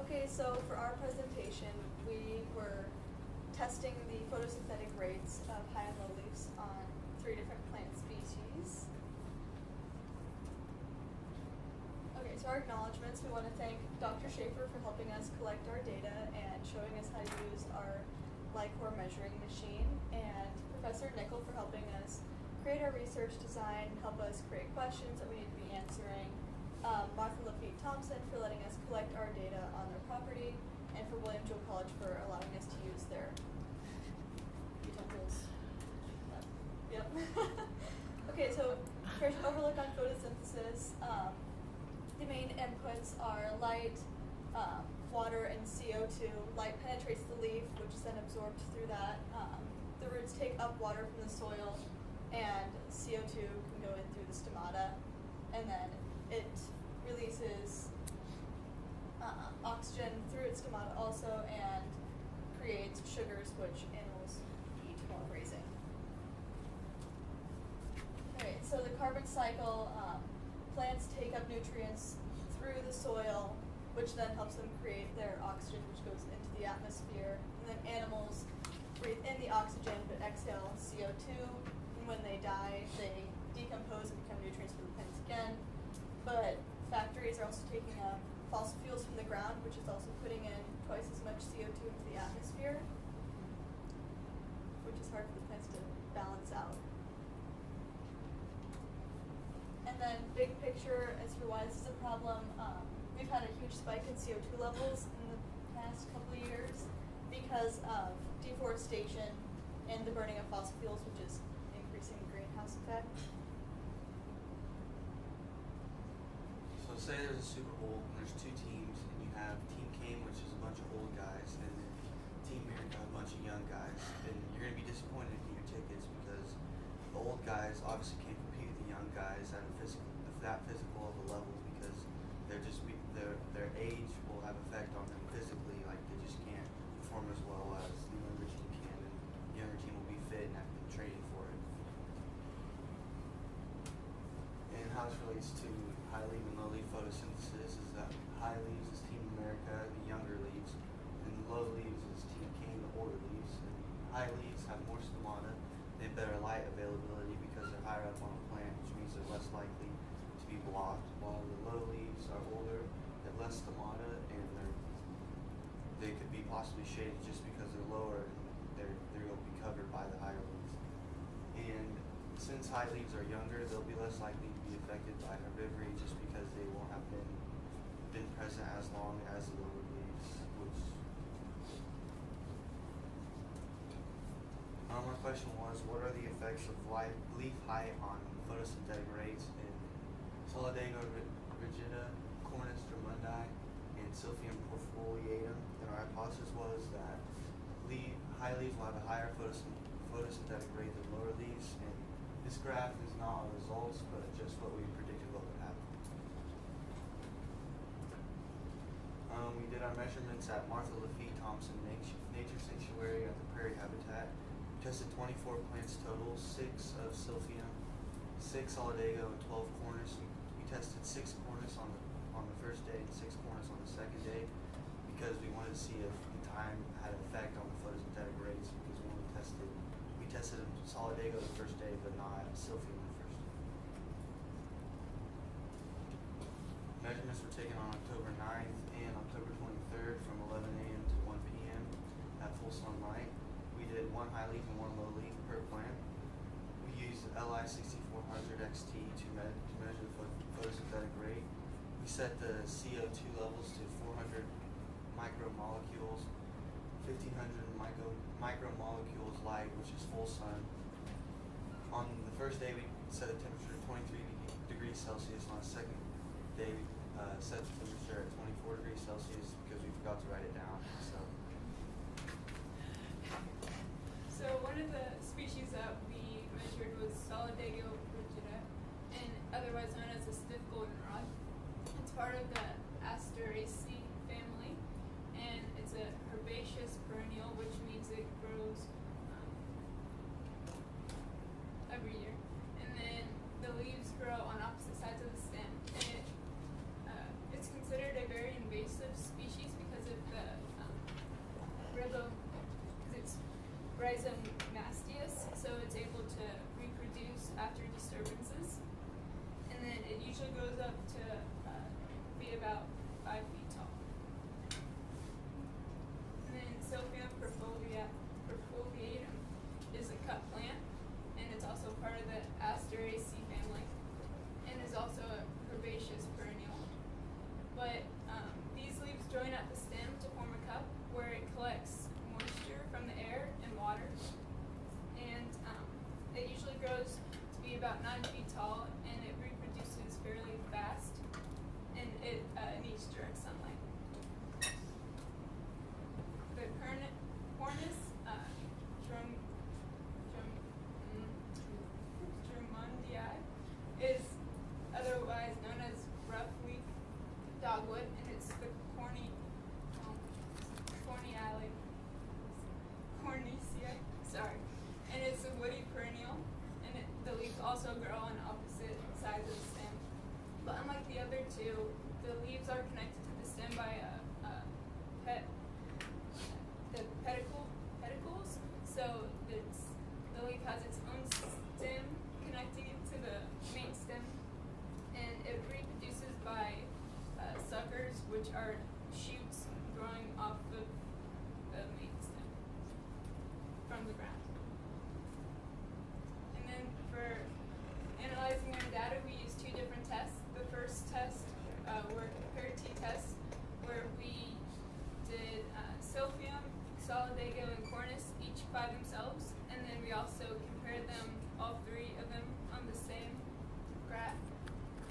Okay, so for our presentation, we were testing the photosynthetic rates of high and low leaves on 3 different plant species. Okay, so our acknowledgements, we want to thank Dr. Schaefer for helping us collect our data and showing us how to use our LICOR measuring machine, and Professor Nickel for helping us create our research design, help us create questions that we need to be answering, Martha Lafitte Thompson for letting us collect our data on their property, and for William Joe College for allowing us to use their utensils. Yep. Okay, so here's an overlook on photosynthesis. The main inputs are light, water, and CO2. Light penetrates the leaf, which is then absorbed through that. The roots take up water from the soil, and CO2 can go in through the stomata, and then it releases oxygen through its stomata also, and creates sugars which animals eat while grazing. Okay, so the carbon cycle, plants take up nutrients through the soil, which then helps them create their oxygen, which goes into the atmosphere. And then animals breathe in the oxygen but exhale CO2. And when they die, they decompose and become nutrients for the plants again. But factories are also taking up fossil fuels from the ground, which is also putting in twice as much CO2 into the atmosphere, which is hard for the plants to balance out. And then big picture as to why this is a problem, we've had a huge spike in CO2 levels in the past couple of years because of deforestation and the burning of fossil fuels, which is increasing the greenhouse effect. So say there's a Super Bowl and there's 2 teams, and you have Team Kane, which is a bunch of old guys, and then Team America, a bunch of young guys. And you're going to be disappointed in your tickets because the old guys obviously can't compete with the young guys at that physical of a level, because their age will have effect on them physically. Like, they just can't perform as well as the younger team can, and the younger team will be fit and have been training for it. And how this relates to high leaf and low leaf photosynthesis is that high leaves is Team America, the younger leaves, and low leaves is Team Kane, the older leaves. And high leaves have more stomata, they have better light availability because they're higher up on the plant, which means they're less likely to be blocked, while the low leaves are older, they have less stomata, and they could be possibly shaded just because they're lower and they're going to be covered by the higher leaves. And since high leaves are younger, they'll be less likely to be affected by herbivory just because they won't have been present as long as the lower leaves. My question was, what are the effects of leaf height on photosynthetic rates in Solidago rigida, Cornus drummondii, and Silphium porfoliatum? And our hypothesis was that high leaves will have a higher photosynthetic rate than lower leaves. And this graph is not our results, but just what we predicted what would happen. We did our measurements at Martha Lafitte Thompson Nature Sanctuary at the Prairie Habitat. We tested 24 plants total, 6 of Silphium, 6 Solidago, and 12 Cornus. We tested 6 Cornus on the first day and 6 Cornus on the second day because we wanted to see if the time had an effect on the photosynthetic rates, because when we tested Solidago the first day, but not Silphium the first day. Measurements were taken on October 9th and October 23rd from 11 a.m. to 1 p.m. at full sunlight. We did 1 high leaf and 1 low leaf per plant. We used the LI 6400 XT to measure the photosynthetic rate. We set the CO2 levels to 400 micromolecules, 1500 micromolecules light, which is full sun. On the first day, we set a temperature of 23 degrees Celsius. On the second day, we set the temperature at 24 degrees Celsius because we forgot to write it down. So one of the species that we measured was Solidago rigida, and otherwise known as the stiff goldenrod. It's part of the Asteraceae family, and it's a herbaceous perennial, which means it grows every year. And then the leaves grow on opposite sides of the stem, and it's considered a very invasive species because mastius, so it's able to reproduce after disturbances. And then it usually goes up to be about 5 feet tall. And then Silphium perfoliatum is a cut plant, and it's also part of the Asteraceae family, and is also a herbaceous perennial. But these leaves join at the stem to form a cup where it collects moisture from the air and water. And it usually grows to be about 9 feet tall, and it reproduces fairly fast, and it needs direct sunlight. The cornus Drummondii is otherwise known as roughleaf dogwood, and it's the corniceae, and it's a woody perennial, and the leaves also grow on opposite sides of the stem. But unlike the other two, the leaves are connected to the stem by pedicles. So the leaf has its own stem connecting it to the main stem, and it reproduces by suckers, which are shoots growing off of the main stem from the ground. And then for analyzing our data, we use 2 different tests. The first test were comparative tests, where we did Silphium, Solidago, and Cornus each by themselves, and then we also compared them, all 3 of them, on the same graph.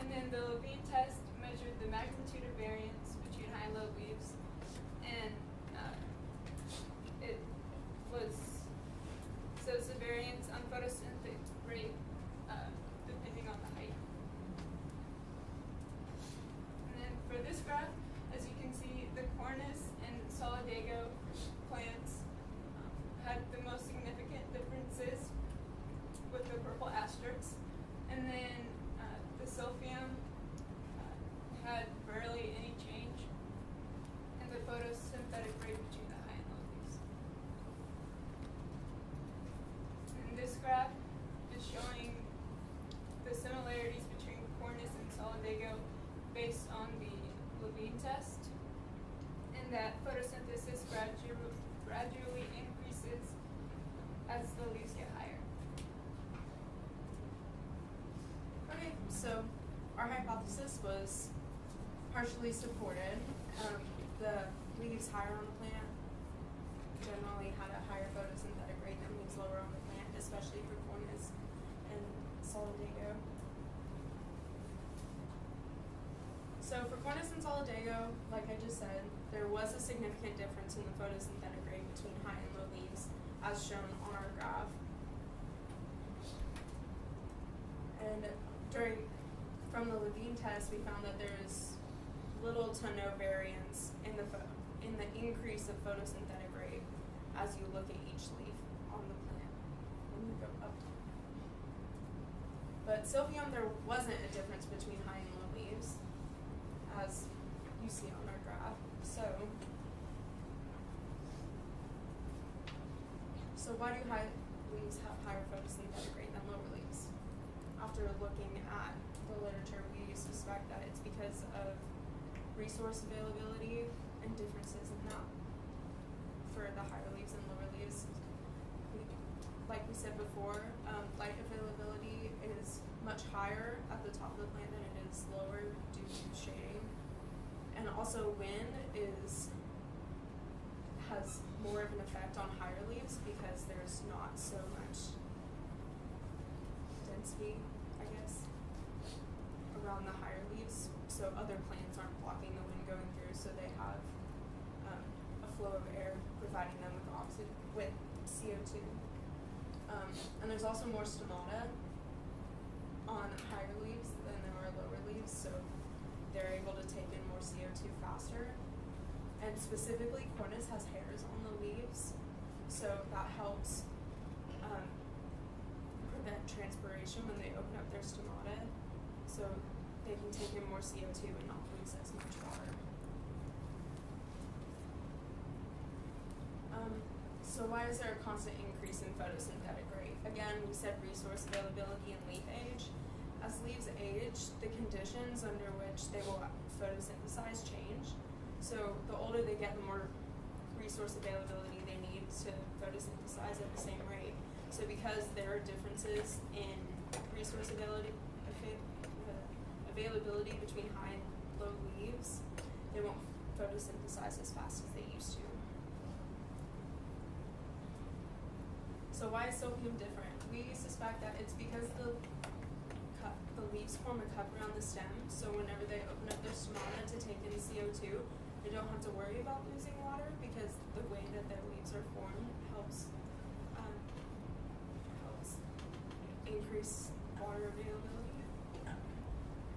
And then the Levine test measured the magnitude of variance between high and low leaves, and it was, so it's the variance on photosynthetic rate depending on the height. And then for this graph, as you can see, the Cornus and Solidago plants had the most significant differences with the purple asterisks, and then the Silphium had barely any change in the photosynthetic rate between the high and low leaves. And this graph is showing the similarities between Cornus and Solidago based on the Levine test, and that photosynthesis gradually increases as the leaves get higher. Okay, so our hypothesis was partially supported. The leaves higher on the plant generally had a higher photosynthetic rate than leaves lower on the plant, especially for Cornus and Solidago. So for Cornus and Solidago, like I just said, there was a significant difference in the photosynthetic rate between high and low leaves, as shown on our graph. And from the Levine test, we found that there is little to no variance in the increase of photosynthetic rate as you look at each leaf on the plant when you go up. But Silphium, there wasn't a difference between high and low leaves, as you see on our graph. So why do high leaves have higher photosynthetic rate than lower leaves? After looking at the literature, we suspect that it's because of resource availability and differences in that for the higher leaves and lower leaves. Like we said before, light availability is much higher at the top of the plant than it is lower due to shading. And also wind has more of an effect on higher leaves because there's not so much density, I guess, around the higher leaves. So other plants aren't blocking the wind going through, so they have a flow of air providing them with CO2. And there's also more stomata on higher leaves than there are lower leaves, so they're able to take in more CO2 faster. And specifically, Cornus has hairs on the leaves, so that helps prevent transpiration when they open up their stomata, so they can take in more CO2 and not lose as much water. So why is there a constant increase in photosynthetic rate? Again, we said resource availability and leaf age. As leaves age, the conditions under which they will photosynthesize change. So the older they get, the more resource availability they need to photosynthesize at the same rate. So because there are differences in resource availability between high and low leaves, they won't photosynthesize as fast as they used to. So why is silphium different? We suspect that it's because the leaves form a cup around the stem, so whenever they open up their stomata to take in CO2, they don't have to worry about losing water because the way that their leaves are formed helps increase water availability.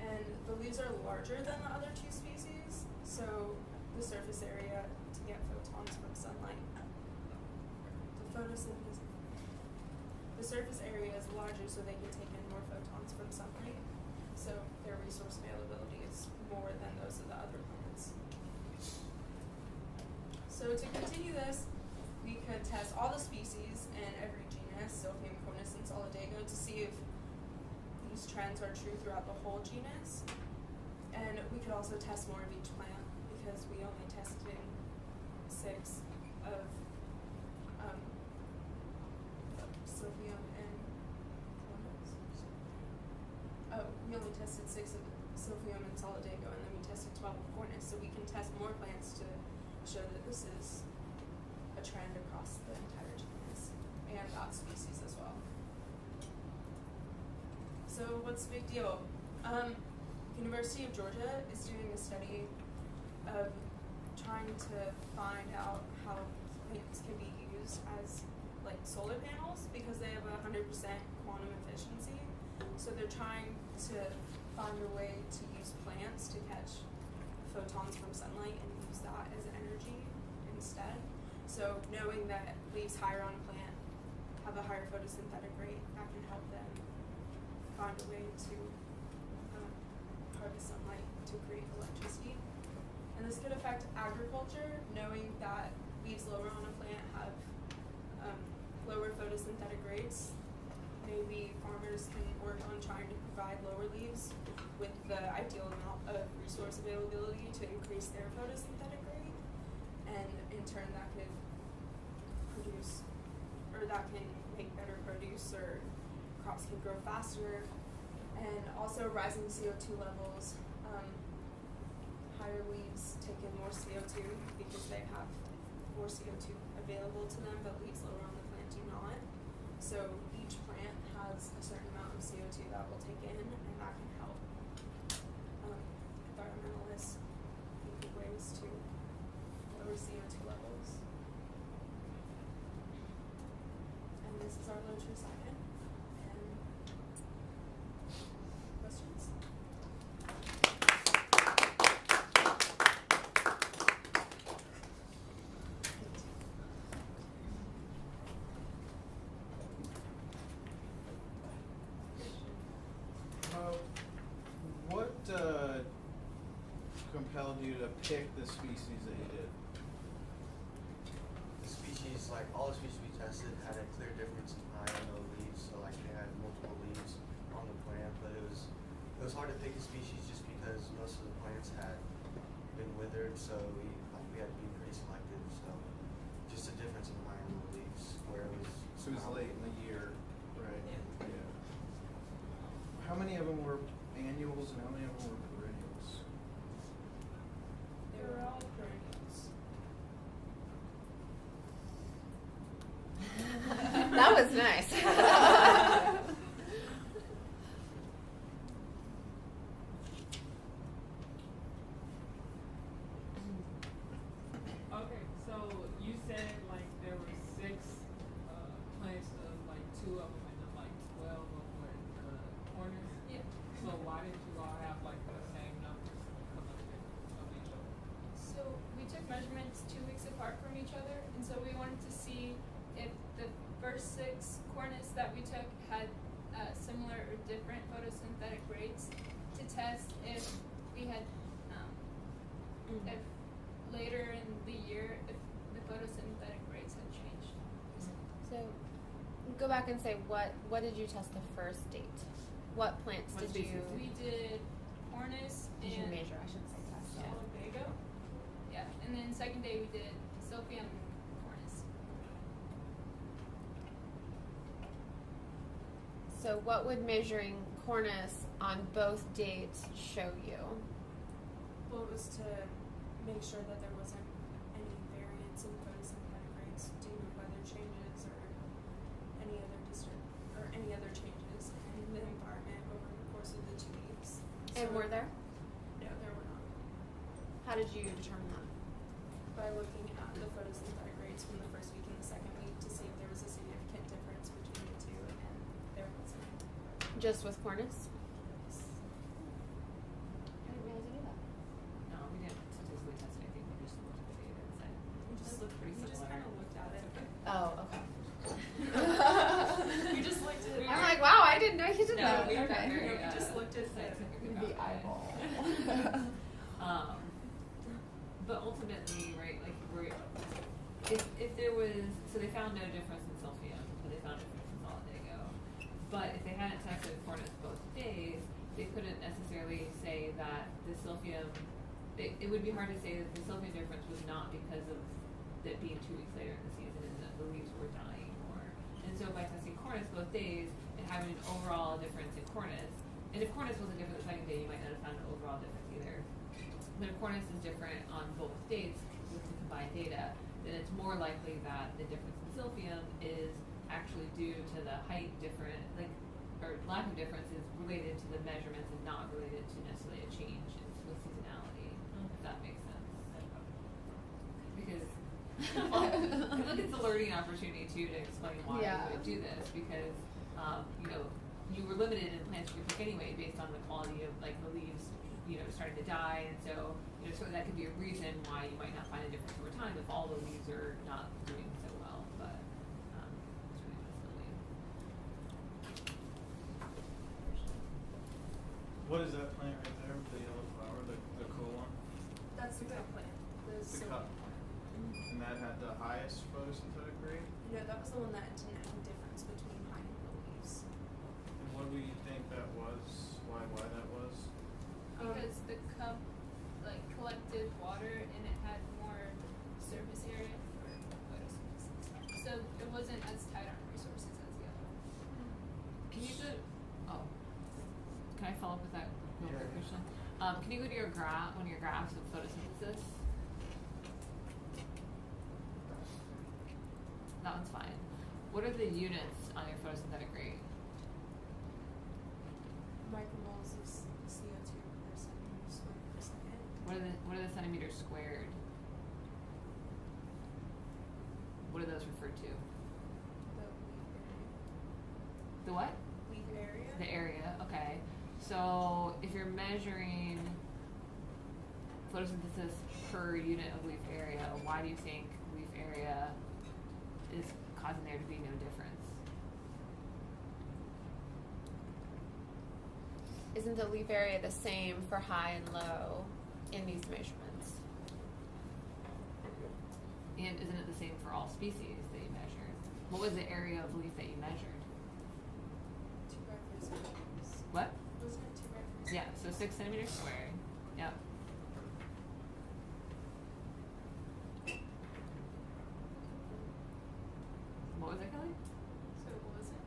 And the leaves are larger than the other two species, so the surface area to get photons from sunlight. The surface area is larger so they can take in more photons from sunlight, so their resource availability is more than those of the other plants. So to continue this, we could test all the species in every genus, Silphium, Cornus, and Solidago, to see if these trends are true throughout the whole genus. And we could also test more of each plant because we only tested 6 of Silphium and Cornus. Oh, we only tested 6 of Silphium and Solidago, and then we tested 12 of Cornus. So we can test more plants to show that this is a trend across the entire genus and that species as well. So what's the big deal? University of Georgia is doing a study of trying to find out how plants can be used as like solar panels because they have 100% quantum efficiency. So they're trying to find a way to use plants to catch photons from sunlight and use that as energy instead. So knowing that leaves higher on a plant have a higher photosynthetic rate, that can help them find a way to harvest sunlight to create electricity. And this could affect agriculture, knowing that leaves lower on a plant have lower photosynthetic rates. Maybe farmers can work on trying to provide lower leaves with the ideal amount of resource availability to increase their photosynthetic rate. And in turn that could produce, or that can make better produce, or crops can grow faster. And also rising CO2 levels. Higher leaves take in more CO2 because they have more CO2 available to them, but leaves lower on the plant do not. So each plant has a certain amount of CO2 that will take in, and that can help environmentalists think of ways to lower CO2 levels. And this is our literature assignment. And questions? What compelled you to pick the species that you did? The species, like all the species we tested, had a clear difference in high and low leaves. So like they had multiple leaves on the plant, but it was hard to pick a species just because most of the plants had been withered. So we had to be pretty selective. So just a difference in high and low leaves where it was. So it was late in the year, right? Yeah. How many of them were annuals and how many of them were perennials? They were all perennials. That was nice. Okay, so you said like there were 6 plants, like 2 of them, and then like 12 of what corners. Yeah. So why didn't you all have like the same numbers come up with of each other? So we took measurements 2 weeks apart from each other, and so we wanted to see if the first 6 cornets that we took had similar or different photosynthetic rates, to test if we had, if later in the year, if the photosynthetic rates had changed. go back and say what did you test the first date? What plants What did species? you We did Cornus did you and measure? I shouldn't say test. Yeah. Solidago. Yeah, and then second day we did Silphium and Cornus. So what would measuring cornus on both dates show you? Well, it was to make sure that there wasn't any variance in photosynthetic rates due to weather changes or any other changes in the environment over the course of the 2 weeks. And So- were there? No, there were not. How did you determine that? By looking at the photosynthetic rates from the first week and the second week to see if there was a significant difference between the two, and there wasn't. Just with cornus? Yes. I didn't realize you knew that. No, we didn't statistically test anything. We just looked at the data and said, this looks pretty We just similar. kind of looked at it. Oh, okay. We just looked at it. I'm like, wow, I didn't know you did No, that. we got Okay. very, we just looked at scientific The about it. eyeball. But ultimately, right, like if there was, so they found no difference in Silphium, but they found a difference in Solidago. But if they hadn't tested cornus both days, they couldn't necessarily say that the Silphium, it would be hard to say that the Silphium difference was not because of it being 2 weeks later in the season and that the leaves were dying more. And so by testing cornus both days and having an overall difference in cornus, and if cornus wasn't different the second day, you might not have found an overall difference either. But if cornus is different on both dates with the combined data, then it's more likely that the difference in Silphium is actually due to the height difference, or lack of difference is related to the measurements and not related to necessarily a change with seasonality, if that makes sense. Because I think it's a learning opportunity too to explain why Yeah. we would do this, because you were limited in plants you could pick anyway based on the quality of like the leaves, starting to die, and so so that could be a reason why you might not find a difference over time if all the leaves are not doing so well. But it's really just silly. What is that plant right there with the yellow flower, the cool one? That's the cup plant. The cup plant. And that had the highest photosynthetic rate? No, that was the one that didn't have a difference between high and low leaves. And what do you think that was? Why that was? Because the cup collected water and it had more surface area for photosynthesis. So it wasn't as tight on resources as the other one. Can you can I follow up with that real quick Yeah. question? Can you go to your one of your graphs of photosynthesis? That one's fine. What are the units on your photosynthetic rate? Micromoles of CO2 per centimeter squared per second. What are the centimeters squared? What are those referred to? The The what? leaf area. The area, okay. So if you're measuring photosynthesis per unit of leaf area, why do you think leaf area is causing there to be no difference? Isn't the leaf area the same for high and low in these measurements? And isn't it the same for all species that you measured? What was the area of leaf that you measured? 2 by 3 centimeters. What? Wasn't it 2 by 3 Yeah, so 6 centimeters squared. Yep. What was it, Kelly? So what was it?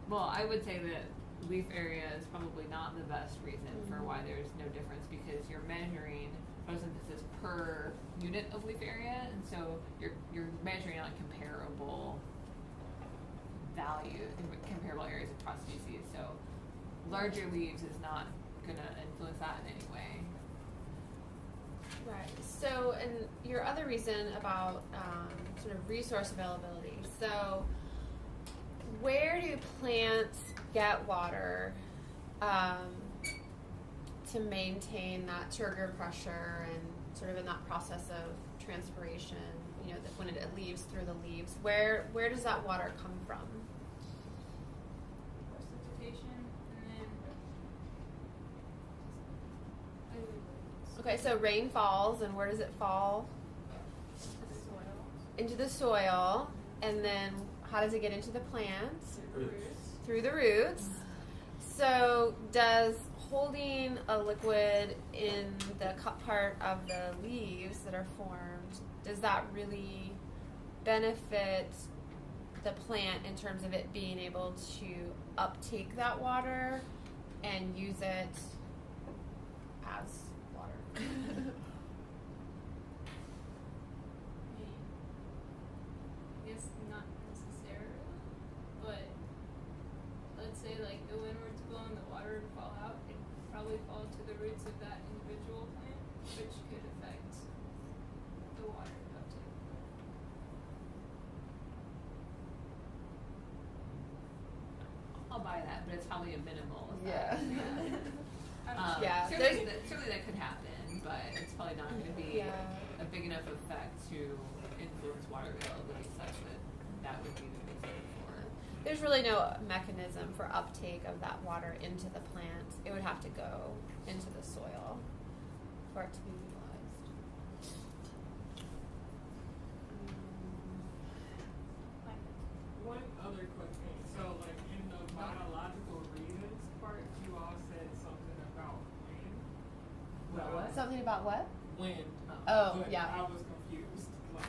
Well, I would say that leaf area is probably not the best reason for why there's no difference, because you're measuring photosynthesis per unit of leaf area, and so you're measuring on comparable comparable areas across species. So larger leaves is not going to influence that in any way. Right. So, and your other reason about sort of resource availability. So, where do plants get water to maintain that turgor pressure and sort of in that process of transpiration? That when it leaves through the leaves, where does that water come from? Precipitation and then Okay, so rain falls, and where does it fall? soil. Into the soil, and then how does it get into the plant? Roots. Through the roots. So does holding a liquid in the cup part of the leaves that are formed, does that really benefit the plant in terms of it being able to uptake that water and use it as water? I guess not necessarily, but let's say like the wind were to blow and the water would fall out, it'd probably fall to the roots of that individual plant, which could affect the water uptake. I'll buy that, but it's probably a minimal Yeah. effect. Yeah, Certainly that could happen, but it's probably not going to be Yeah. a big enough effect to influence water availability such that that would be the reason for. There's really no mechanism for uptake of that water into the plant. It would have to go into the soil for it to be utilized. One other quick thing. So, like in the biological reasons part, you all said something about wind. Well, what? Something about what? Wind. Oh, But yeah. I was confused. Like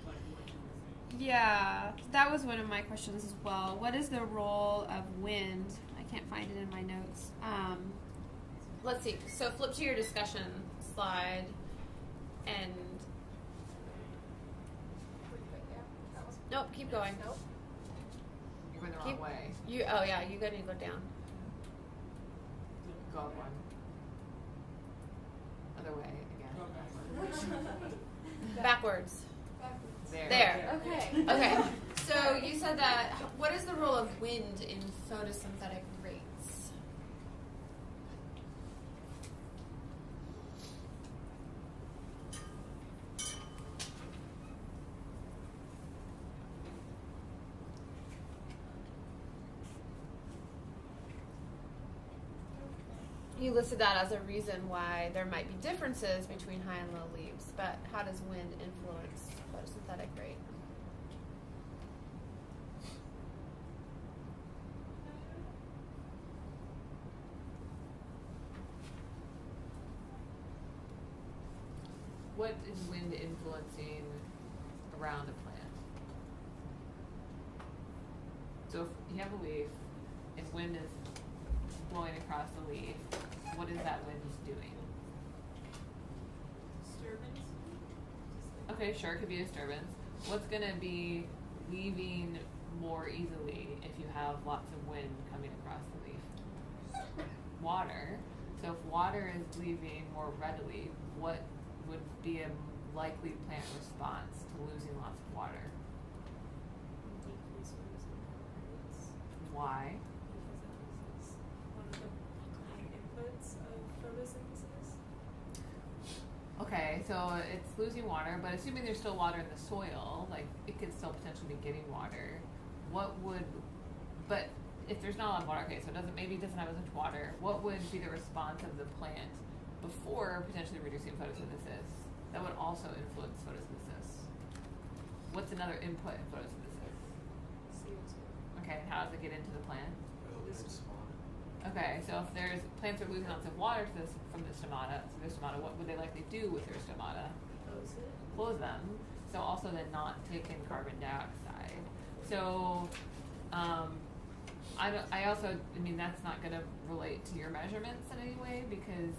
what you were saying. Yeah, that was one of my questions as well. What is the role of wind? I can't find it in my notes. Let's see. So flip to your discussion slide, and nope, keep going. Nope. You're going the wrong Keep- way. You oh yeah, you gotta go down. Go up one. Other way again. Okay. Backwards. There. There. Okay. Okay. So you said that. What is the role of wind in photosynthetic rates? You listed that as a reason why there might be differences between high and low leaves, but how does wind influence photosynthetic rate? What is wind influencing around a plant? So if you have a leaf and wind is blowing across the leaf, what is that wind doing? Disturbance. Okay, sure, it could be a disturbance. What's going to be leaving more easily if you have lots of wind coming across the leaf? Water. So if water is leaving more readily, what would be a likely plant response to losing lots of water? Decrease photosynthesis Why? because it is one of the main inputs of photosynthesis. Okay, so it's losing water, but assuming there's still water in the soil, like it could still potentially be getting water. But if there's not a lot of water, okay, so maybe it doesn't have as much water, what would be the response of the plant before potentially reducing photosynthesis that would also influence photosynthesis? What's another input in photosynthesis? CO2. Okay, and how does it get into the plant? It's spawn. Okay, so if there's plants are losing lots of water from the stomata, what would they likely do with their stomata? Close it. Close them. So also then not take in carbon dioxide. So that's not going to relate to your measurements in any way because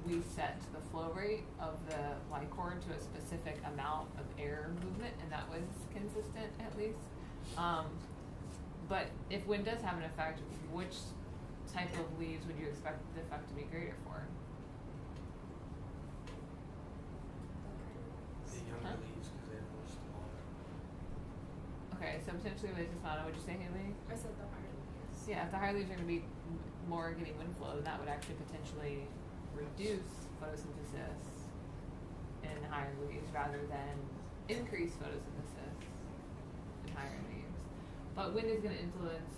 we set the flow rate of the lichord to a specific amount of air movement, and that was consistent at least. But if wind does have an effect, which type of leaves would you expect the effect to be greater for? The younger Huh? leaves because they have more stomata. Okay, so potentially with stomata, would you say, Haley? I said the higher leaves. Yeah, if the higher leaves are going to be more getting wind flow, then that would actually potentially reduce photosynthesis in higher leaves rather than increase photosynthesis in higher leaves. But wind is going to influence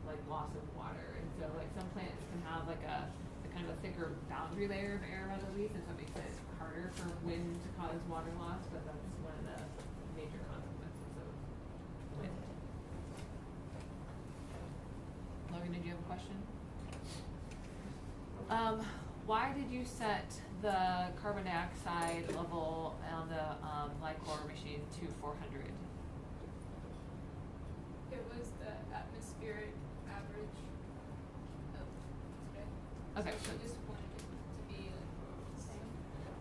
like loss of water, and so like some plants can have like a kind of a thicker boundary layer of air around the leaf, and so it makes it harder for wind to cause water loss. But that's one of the major consequences of wind. with it. Logan, did you have a question? Why did you set the carbon dioxide level on the Lycor machine to 400? It was the atmospheric average of today. Okay, So so we just wanted it to be like the same.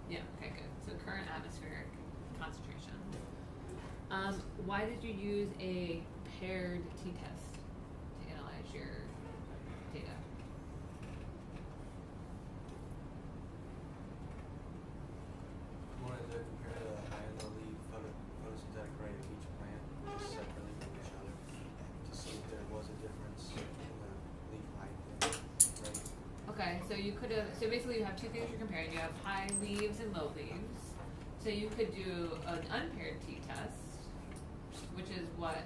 yeah, okay, good. So current atmospheric concentration. Why did you use a paired t-test to analyze your data? Wanted to compare the high and low leaf photosynthetic rate of each plant separately from each other to see if there was a difference in the leaf height and rate. Okay, so you could have, so basically you have two things you're comparing. You have high leaves and low leaves. So you could do an unpaired t-test, which is what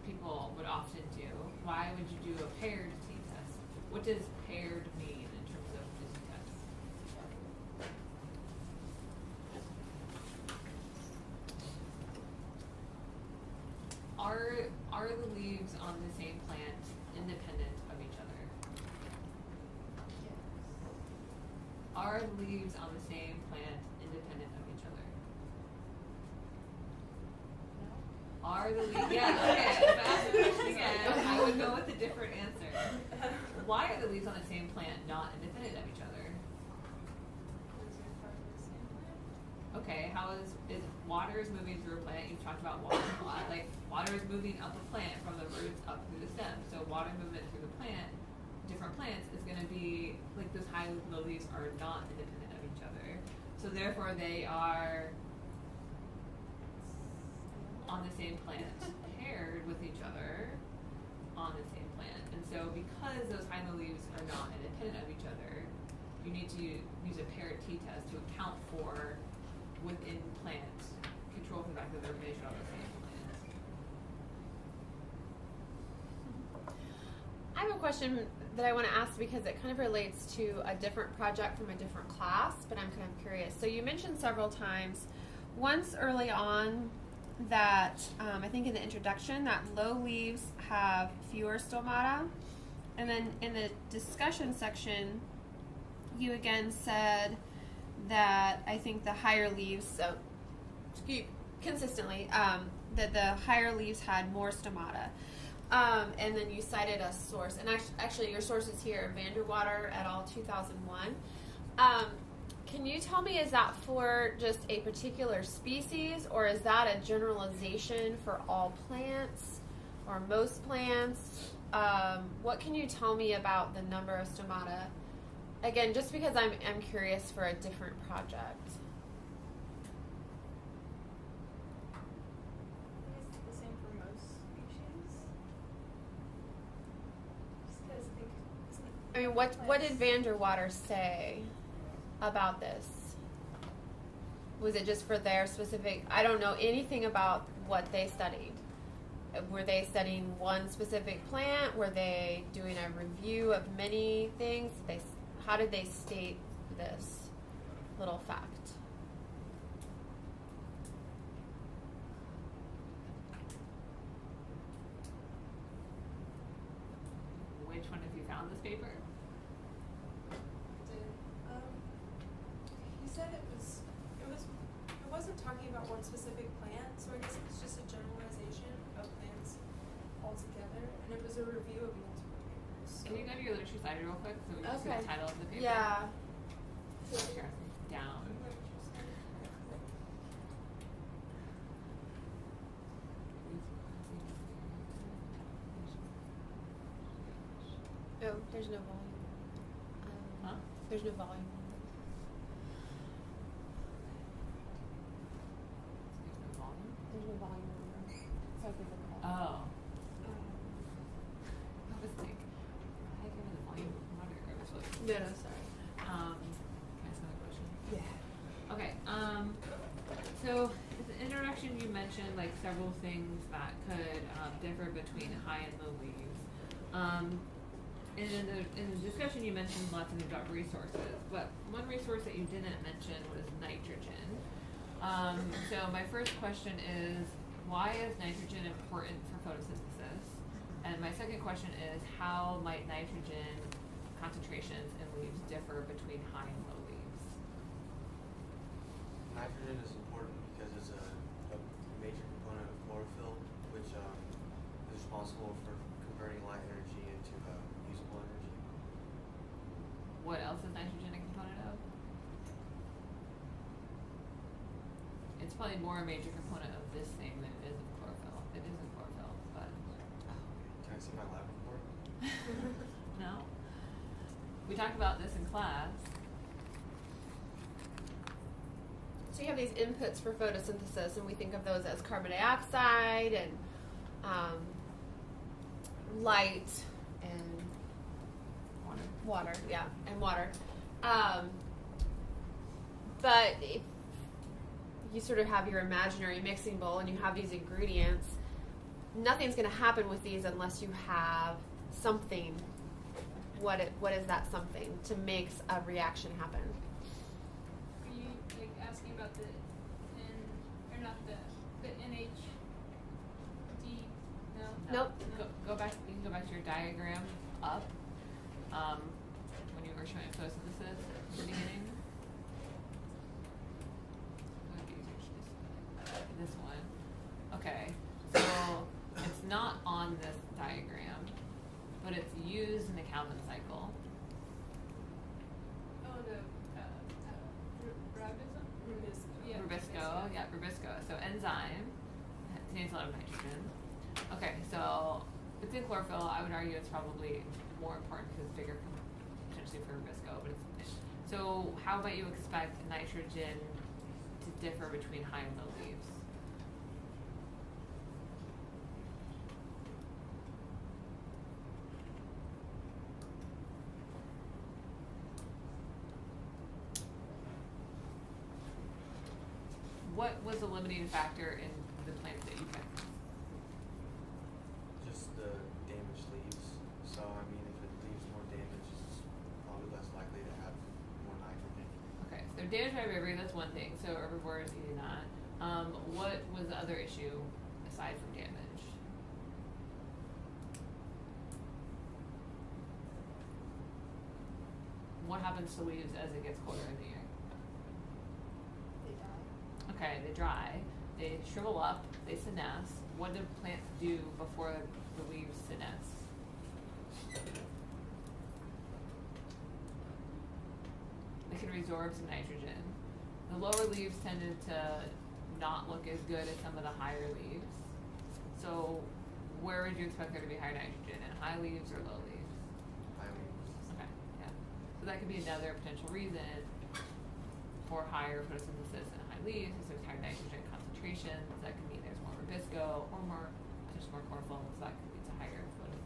people would often do. Why would you do a paired t-test? What does paired mean in terms of the t-test? Are the leaves on the same plant independent of each other? Are the leaves on the same plant independent of each other? Are the leaves? Yeah, okay. If I ask the question again, I would go with a different answer. Why are the leaves on the same plant not independent of each other? Those are part of the same plant. Okay, how is water is moving through a plant? You've talked about water a lot. Like water is moving up a plant from the roots up through the stem. So water movement through the plant, different plants, is going to be like those high and low leaves are not independent of each other. So therefore, they are on the same plant, paired with each other on the same plant. And so because those high and low leaves are not independent of each other, you need to use a paired t-test to account for within plant control for the fact that they're measured on the same plant. I have a question that I want to ask because it kind of relates to a different project from a different class, but I'm kind of curious. So you mentioned several times, once early on, that I think in the introduction that low leaves have fewer stomata, and then in the discussion section, you again said that I think the higher leaves, so consistently, that the higher leaves had more stomata. And then you cited a source, and actually your source is here, Vanderwater et al. 2001. Can you tell me, is that for just a particular species, or is that a generalization for all plants or most plants? What can you tell me about the number of stomata? Again, just because I'm curious for a different project. I think it's the same for most species. Just because I think I mean, what did Vanderwater say about this? Was it just for their specific? I don't know anything about what they studied. Were they studying one specific plant? Were they doing a review of many things? How did they state this little fact? Which one have you found this paper? He said it wasn't talking about one specific plant, so I guess it was just a generalization of plants altogether, and it was a review of multiple papers. So. Can you go to your literature cited real quick so we can see Okay. the title of the paper? Yeah. Here, down. Oh, there's no volume. Huh? There's no volume. There's no volume number. So I can look it up. Oh. I was like, I give it the volume monitor. I was like, No, sorry. can I ask another question? Yeah. Okay. So in the introduction, you mentioned like several things that could differ between high and low leaves. And in the discussion, you mentioned lots of things about resources, but one resource that you didn't mention was nitrogen. So my first question is, why is nitrogen important for photosynthesis? And my second question is, how might nitrogen concentrations in leaves differ between high and low leaves? Nitrogen is important because it's a major component of chlorophyll, which is responsible for converting light energy into usable energy. What else is nitrogen a component of? It's probably more a major component of this thing than it is of chlorophyll. It isn't chlorophyll, but Can I see my lab report? no. We talked about this in class. So you have these inputs for photosynthesis, and we think of those as carbon dioxide and light and water, yeah, and water. But if you sort of have your imaginary mixing bowl and you have these ingredients, nothing's going to happen with these unless you have something. What is that something to make a reaction happen? Are you like asking about the NHD? No. Nope. Go back. You can go back to your diagram up. When you were showing photosynthesis at the beginning. This one. Okay. So it's not on this diagram, but it's used in the Calvin cycle. Oh, the ribosome. Yeah. Rubisco. So enzyme contains a lot of nitrogen. Okay, so it's in chlorophyll. I would argue it's probably more important because it's bigger potentially for Rubisco. But it's so how about you expect nitrogen to differ between high and low leaves? What was the limiting factor in the plants that you picked? Just the damaged leaves. So I mean, if it leaves more damage, it's probably less likely to have more nitrogen. Okay, so damage by river, that's one thing. So herbivores eating that. What was the other issue aside from damage? What happens to leaves as it gets colder in the year? They die. Okay, they dry, they shrivel up, they senesce. What do plants do before the leaves senesce? They can resorb some nitrogen. The lower leaves tended to not look as good as some of the higher leaves. So where would you expect there to be higher nitrogen, in high leaves or low leaves? High leaves. Okay, yeah. So that could be another potential reason for higher photosynthesis in high leaves, is there's higher nitrogen concentrations. That could mean there's more rubisco or more, just more chlorophyll, so that could lead to higher photosynthesis.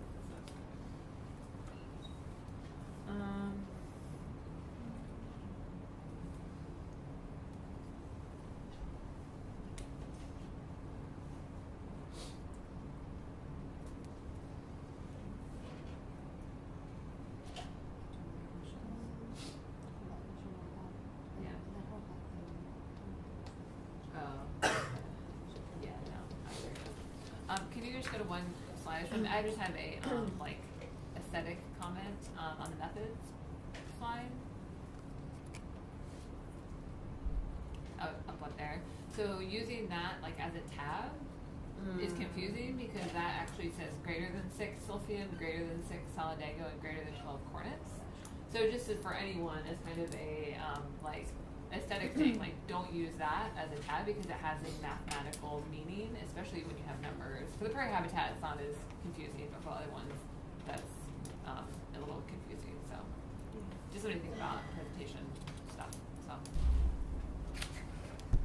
Yeah, no, I agree. Can you just go to one slide? I just have a like aesthetic comment on the methods slide. Oh, up there. So using that like as a tab is confusing because that actually says greater than 6 Silphium, greater than 6 Solidago, and greater than 12 cornets. So just as for anyone, as kind of a like aesthetic thing, like don't use that as a tab because it has a mathematical meaning, especially when you have numbers. For the prairie habitat, it's not as confusing, but for other ones, that's a little confusing. So just something to think about.